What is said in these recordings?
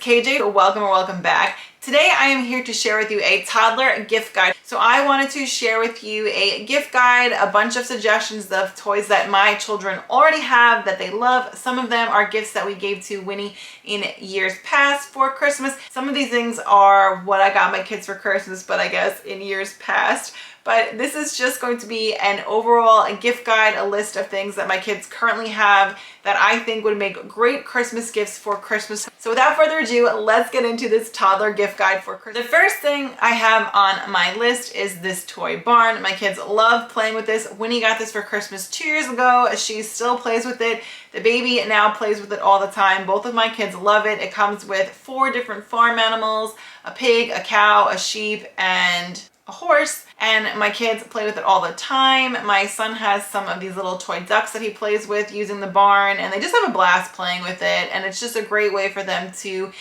KJ. Welcome or welcome back. Today I am here to share with you a toddler gift guide. So I wanted to share with you a gift guide, a bunch of suggestions of toys that my children already have that they love. Some of them are gifts that we gave to Winnie in years past for Christmas. Some of these things are what I got my kids for Christmas, but I guess in years past. But this is just going to be an overall gift guide, a list of things that my kids currently have that I think would make great Christmas gifts for Christmas. So without further ado, let's get into this toddler gift guide for Christmas. The first thing I have on my list is this toy barn. My kids love playing with this. Winnie got this for Christmas 2 years ago. She still plays with it. The baby now plays with it all the time. Both of my kids love it. It comes with 4 different farm animals, a pig, a cow, a sheep, and a horse, and my kids play with it all the time. My son has some of these little toy ducks that he plays with using the barn, and they just have a blast playing with it, and it's just a great way for them to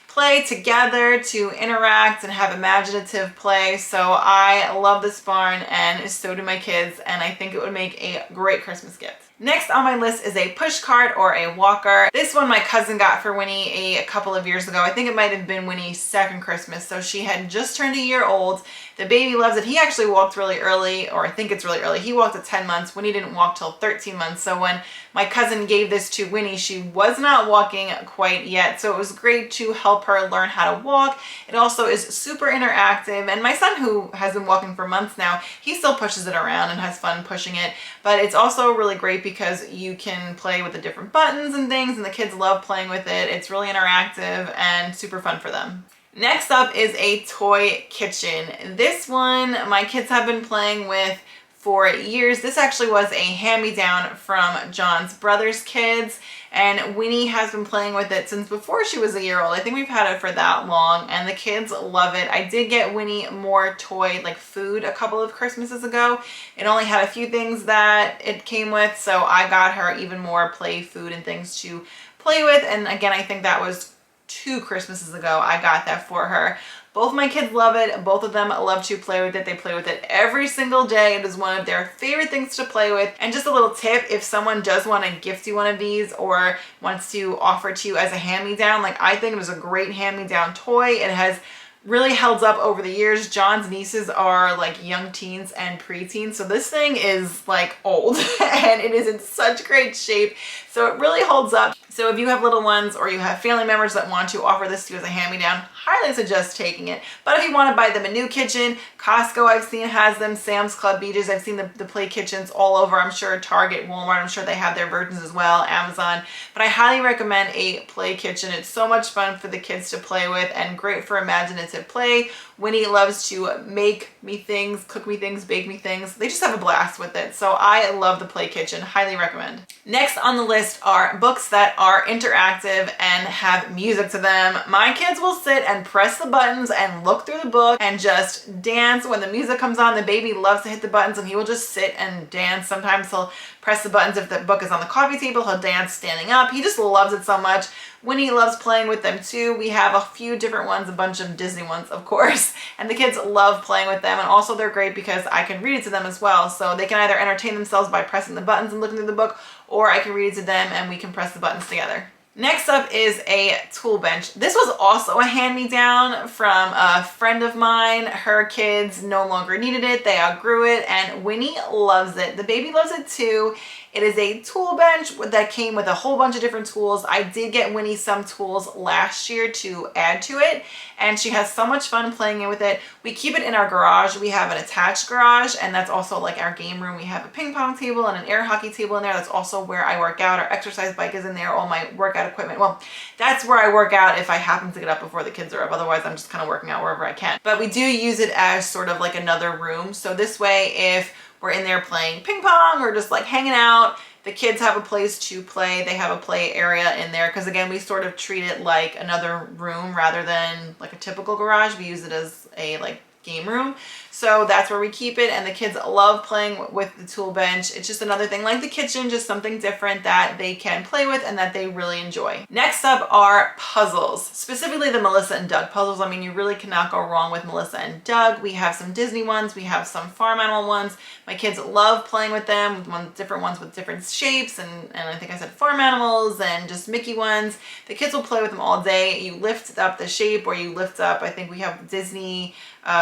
play together, to interact and have imaginative play. So I love this barn, and so do my kids, and I think it would make a great Christmas gift. Next on my list is a push cart or a walker. This one my cousin got for Winnie a couple of years ago. I think it might have been Winnie's second Christmas. So she had just turned a year old. The baby loves it. He actually walked really early, or I think it's really early. He walked at 10 months. Winnie didn't walk till 13 months. So when my cousin gave this to Winnie, she was not walking quite yet. So it was great to help her learn how to walk. It also is super interactive. And my son, who has been walking for months now, he still pushes it around and has fun pushing it. But it's also really great because you can play with the different buttons and things, and the kids love playing with it. It's really interactive and super fun for them. Next up is a toy kitchen. This one my kids have been playing with for years. This actually was a hand-me-down from John's brother's kids, and Winnie has been playing with it since before she was a year old. I think we've had it for that long, and the kids love it. I did get Winnie more toy, like food, a couple of Christmases ago. It only had a few things that it came with, so I got her even more play food and things to play with, and again, I think that was 2 Christmases ago I got that for her. Both my kids love it. Both of them love to play with it. They play with it every single day. It is one of their favorite things to play with. And just a little tip, if someone does want to gift you one of these or wants to offer to you as a hand-me-down, like I think it was a great hand-me-down toy. It has really held up over the years. John's nieces are like young teens and preteens, so this thing is like old and it is in such great shape, so it really holds up. So if you have little ones or you have family members that want to offer this to you as a hand-me-down, highly suggest taking it. But if you want to buy them a new kitchen, Costco I've seen has them, Sam's Club, BJ's, I've seen the play kitchens all over. I'm sure Target, Walmart, I'm sure they have their versions as well, Amazon. But I highly recommend a play kitchen. It's so much fun for the kids to play with and great for imaginative play. Winnie loves to make me things, cook me things, bake me things. They just have a blast with it. So I love the play kitchen, highly recommend. Next on the list are books that are interactive and have music to them. My kids will sit and press the buttons and look through the book and just dance. When the music comes on, the baby loves to hit the buttons and he will just sit and dance. Sometimes he'll press the buttons if the book is on the coffee table. He'll dance standing up. He just loves it so much. Winnie loves playing with them too. We have a few different ones, a bunch of Disney ones, of course, and the kids love playing with them. And also they're great because I can read it to them as well. So they can either entertain themselves by pressing the buttons and looking through the book, or I can read it to them and we can press the buttons together. Next up is a tool bench. This was also a hand-me-down from a friend of mine. Her kids no longer needed it. They outgrew it, and Winnie loves it. The baby loves it too. It is a tool bench that came with a whole bunch of different tools. I did get Winnie some tools last year to add to it, and she has so much fun playing with it. We keep it in our garage. We have an attached garage, and that's also like our game room. We have a ping pong table and an air hockey table in there. That's also where I work out. Our exercise bike is in there, all my workout equipment. Well, that's where I work out if I happen to get up before the kids are up. Otherwise, I'm just kind of working out wherever I can. But we do use it as sort of like another room. So this way, if we're in there playing ping pong or just like hanging out, the kids have a place to play. They have a play area in there because, again, we sort of treat it like another room rather than like a typical garage. We use it as a like game room. So that's where we keep it, and the kids love playing with the tool bench. It's just another thing like the kitchen, just something different that they can play with and that they really enjoy. Next up are puzzles, specifically the Melissa and Doug puzzles. I mean, you really cannot go wrong with Melissa and Doug. We have some Disney ones, we have some farm animal ones. My kids love playing with them, different ones with different shapes, and I think I said farm animals and just Mickey ones. The kids will play with them all day. You lift up the shape, or you lift up, I think we have Disney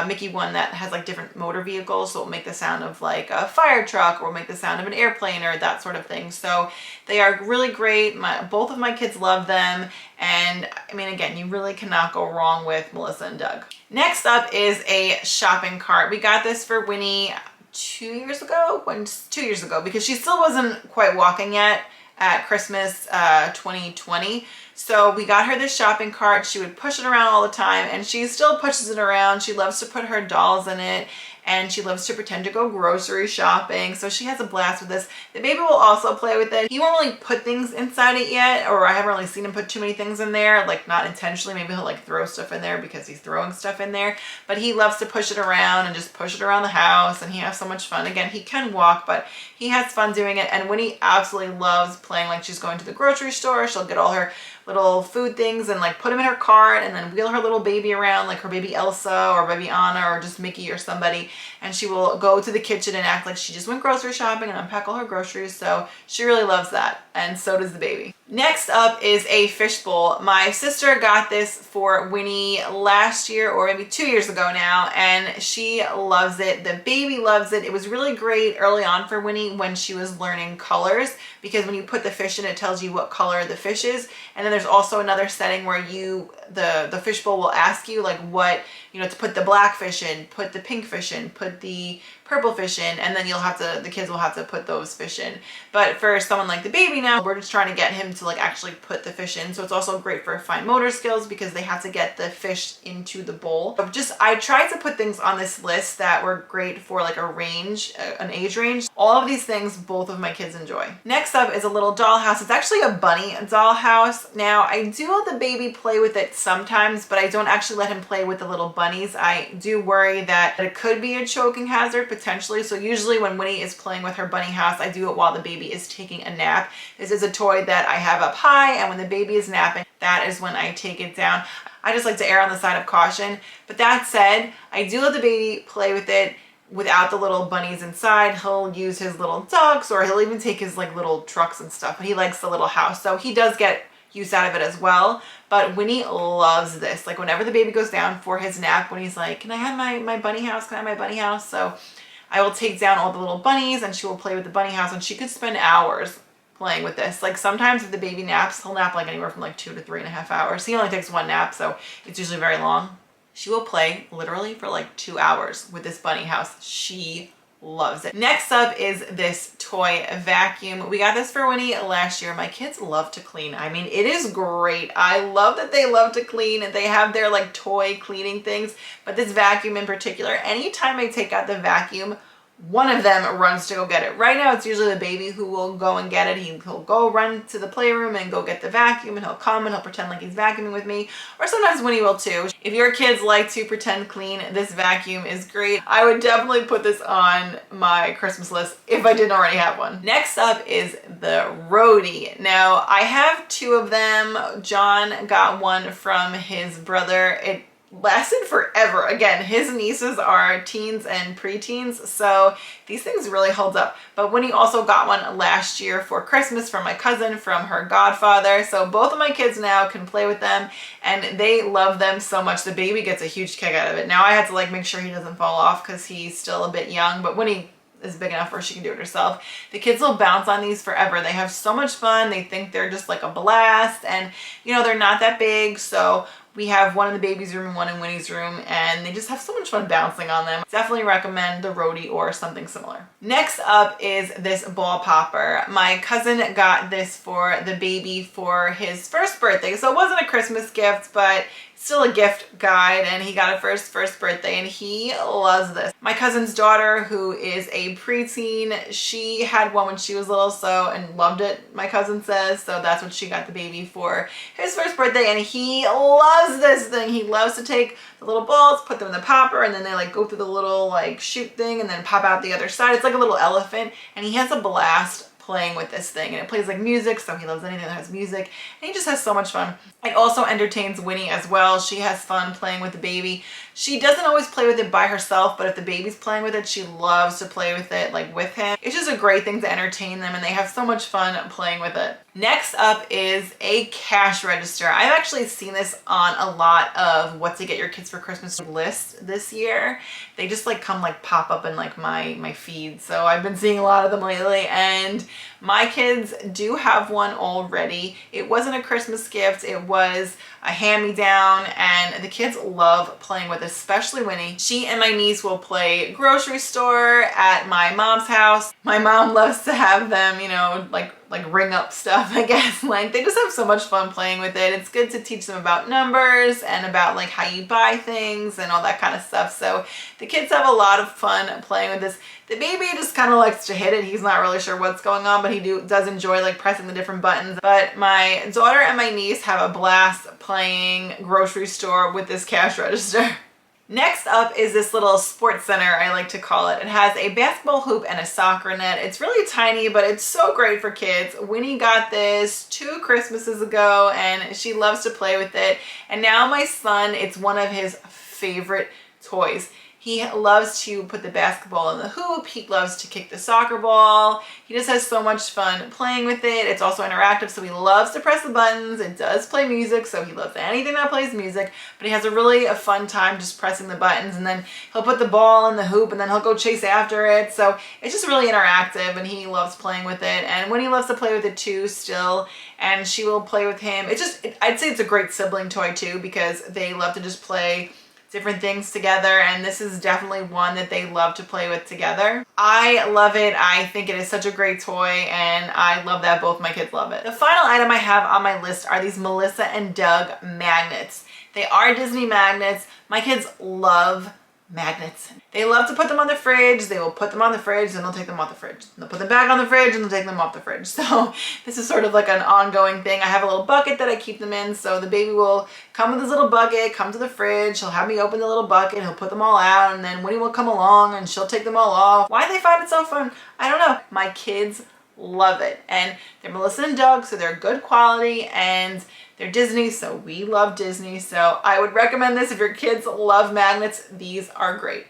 Mickey one that has like different motor vehicles, so it'll make the sound of like a fire truck, or make the sound of an airplane, or that sort of thing. So they are really great. Both of my kids love them, and I mean, again, you really cannot go wrong with Melissa and Doug. Next up is a shopping cart. We got this for Winnie 2 years ago, 2 years ago, because she still wasn't quite walking yet at Christmas 2020. So we got her this shopping cart. She would push it around all the time, and she still pushes it around. She loves to put her dolls in it, and she loves to pretend to go grocery shopping. So she has a blast with this. The baby will also play with it. He won't really put things inside it yet, or I haven't really seen him put too many things in there, like not intentionally. Maybe he'll like throw stuff in there because he's throwing stuff in there, but he loves to push it around and just push it around the house, and he has so much fun. Again, he can walk, but he has fun doing it. And Winnie absolutely loves playing like she's going to the grocery store. She'll get all her little food things and like put them in her cart, and then wheel her little baby around, like her baby Elsa or baby Anna or just Mickey or somebody, and she will go to the kitchen and act like she just went grocery shopping and unpack all her groceries. So she really loves that, and so does the baby. Next up is a fishbowl. My sister got this for Winnie last year, or maybe 2 years ago now, and she loves it. The baby loves it. It was really great early on for Winnie when she was learning colors, because when you put the fish in, it tells you what color the fish is. And then there's also another setting where the fishbowl will ask you like what, to put the black fish in, put the pink fish in, put the purple fish in, and then the kids will have to put those fish in. But for someone like the baby now, we're just trying to get him to like actually put the fish in. So it's also great for fine motor skills, because they have to get the fish into the bowl. I tried to put things on this list that were great for like a range, an age range. All of these things both of my kids enjoy. Next up is a little dollhouse. It's actually a bunny dollhouse. Now I do let the baby play with it sometimes, but I don't actually let him play with the little bunnies. I do worry that it could be a choking hazard potentially. So usually when Winnie is playing with her bunny house, I do it while the baby is taking a nap. This is a toy that I have up high, and when the baby is napping, that is when I take it down. I just like to err on the side of caution. But that said, I do let the baby play with it without the little bunnies inside. He'll use his little ducks, or he'll even take his like little trucks and stuff, but he likes the little house. So he does get use out of it as well. But Winnie loves this. Like whenever the baby goes down for his nap, when he's like, can I have my bunny house? Can I have my bunny house? So I will take down all the little bunnies, and she will play with the bunny house, and she could spend hours playing with this. Like sometimes if the baby naps, he'll nap like anywhere from like 2 to 3.5 hours. He only takes one nap, so it's usually very long. She will play literally for like 2 hours with this bunny house. She loves it. Next up is this toy vacuum. We got this for Winnie last year. My kids love to clean. I mean, it is great. I love that they love to clean, and they have their like toy cleaning things, but this vacuum in particular, anytime I take out the vacuum, one of them runs to go get it. Right now it's usually the baby who will go and get it. He'll go run to the playroom and go get the vacuum, and he'll come and he'll pretend like he's vacuuming with me, or sometimes Winnie will too. If your kids like to pretend clean, this vacuum is great. I would definitely put this on my Christmas list if I didn't already have one. Next up is the roadie. Now I have 2 of them. John got one from his brother. It lasted forever. Again, his nieces are teens and preteens, so these things really hold up. But Winnie also got one last year for Christmas from my cousin, from her godfather. So both of my kids now can play with them, and they love them so much. The baby gets a huge kick out of it. Now I had to like make sure he doesn't fall off because he's still a bit young, but Winnie is big enough where she can do it herself. The kids will bounce on these forever. They have so much fun. They think they're just like a blast, and they're not that big, so we have one in the baby's room and one in Winnie's room, and they just have so much fun bouncing on them. Definitely recommend the roadie or something similar. Next up is this ball popper. My cousin got this for the baby for his first birthday, so it wasn't a Christmas gift, but still a gift guide, and he got it for his first birthday, and he loves this. My cousin's daughter, who is a preteen, she had one when she was little, so, and loved it, my cousin says, so that's what she got the baby for his first birthday, and he loves this thing. He loves to take the little balls, put them in the popper, and then they like go through the little like chute thing and then pop out the other side. It's like a little elephant, and he has a blast playing with this thing, and it plays like music, so he loves anything that has music, and he just has so much fun. It also entertains Winnie as well. She has fun playing with the baby. She doesn't always play with it by herself, but if the baby's playing with it, she loves to play with it like with him. It's just a great thing to entertain them, and they have so much fun playing with it. Next up is a cash register. I've actually seen this on a lot of what to get your kids for Christmas lists this year. They just like come like pop up in like my feed. So I've been seeing a lot of them lately, and my kids do have one already. It wasn't a Christmas gift. It was a hand-me-down, and the kids love playing with it, especially Winnie. She and my niece will play grocery store at my mom's house. My mom loves to have them, you know, like ring up stuff, I guess. Like, they just have so much fun playing with it. It's good to teach them about numbers and about like how you buy things and all that kind of stuff. So the kids have a lot of fun playing with this. The baby just kind of likes to hit it. He's not really sure what's going on, but he does enjoy like pressing the different buttons. But my daughter and my niece have a blast playing grocery store with this cash register. Next up is this little sports center, I like to call it. It has a basketball hoop and a soccer net. It's really tiny, but it's so great for kids. Winnie got this 2 Christmases ago, and she loves to play with it. And now my son, it's one of his favorite toys. He loves to put the basketball in the hoop. He loves to kick the soccer ball. He just has so much fun playing with it. It's also interactive, so he loves to press the buttons. It does play music, so he loves anything that plays music, but he has a fun time just pressing the buttons, and then he'll put the ball in the hoop, and then he'll go chase after it. So it's just really interactive, and he loves playing with it. And Winnie loves to play with it too still, and she will play with him. I'd say it's a great sibling toy too, because they love to just play different things together, and this is definitely one that they love to play with together. I love it. I think it is such a great toy, and I love that both my kids love it. The final item I have on my list are these Melissa and Doug magnets. They are Disney magnets. My kids love magnets. They love to put them on the fridge. They will put them on the fridge, and they'll take them off the fridge. They'll put them back on the fridge, and they'll take them off the fridge. So this is sort of like an ongoing thing. I have a little bucket that I keep them in, so the baby will come with his little bucket, come to the fridge, he'll have me open the little bucket, he'll put them all out, and then Winnie will come along and she'll take them all off. Why they find it so fun, I don't know. My kids love it, and they're Melissa and Doug, so they're good quality, and they're Disney, so we love Disney. So I would recommend this if your kids love magnets. These are great.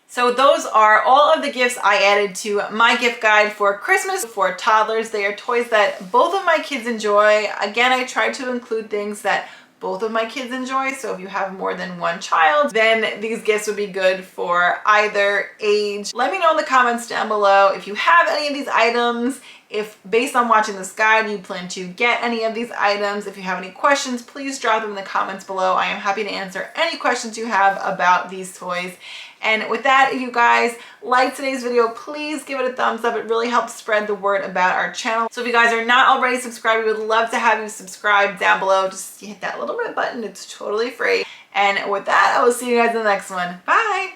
So those are all of the gifts I added to my gift guide for Christmas for toddlers. They are toys that both of my kids enjoy. Again, I tried to include things that both of my kids enjoy. So if you have more than one child, then these gifts would be good for either age. Let me know in the comments down below if you have any of these items. If based on watching this guide, you plan to get any of these items. If you have any questions, please drop them in the comments below. I am happy to answer any questions you have about these toys. And with that, if you guys like today's video, please give it a thumbs up. It really helps spread the word about our channel. So if you guys are not already subscribed, we would love to have you subscribe down below. Just hit that little red button. It's totally free. And with that, I will see you guys in the next one. Bye.